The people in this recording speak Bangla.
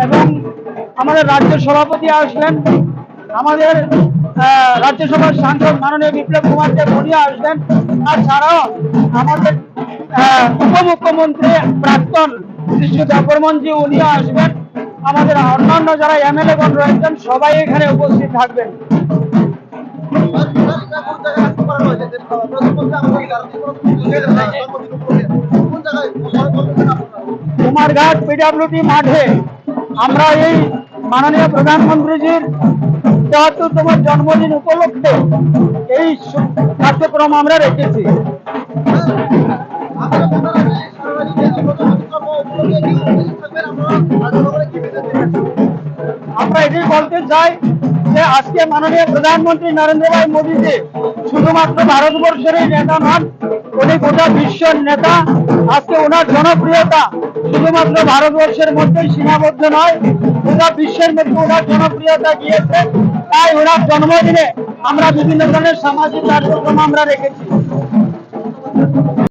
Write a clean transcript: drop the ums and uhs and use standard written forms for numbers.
এবং আমাদের রাজ্য সভাপতি আসবেন, আমাদের রাজ্যসভার সাংসদ মাননীয় বিপ্লব কুমার দেব উনি আসবেন, আর ছাড়াও আমাদের উপমুখ্যমন্ত্রী প্রাক্তন শ্রী দেববর্মনজি উনিও আসবেন। আমাদের অন্যান্য যারা এমএলএ গণ রয়েছেন সবাই এখানে উপস্থিত থাকবেন। কুমারঘাট পিডব্লিউডি মাঠে আমরা এই মাননীয় প্রধানমন্ত্রীজির ৭৩তম জন্মদিন উপলক্ষে এই কার্যক্রম আমরা রেখেছি। আমরা এটাই বলতে চাই যে আজকে মাননীয় প্রধানমন্ত্রী নরেন্দ্র ভাই মোদীজি শুধুমাত্র ভারতবর্ষেরই নেতা নন, উনি গোটা বিশ্বের নেতা। আজকে ওনার জনপ্রিয়তা শুধুমাত্র ভারতবর্ষের মধ্যেই সীমাবদ্ধ নয়, গোটা বিশ্বের মধ্যে ওনার জনপ্রিয়তা গিয়েছে। তাই ওনার জন্মদিনে আমরা বিভিন্ন ধরনের সামাজিক কার্যক্রম আমরা রেখেছি।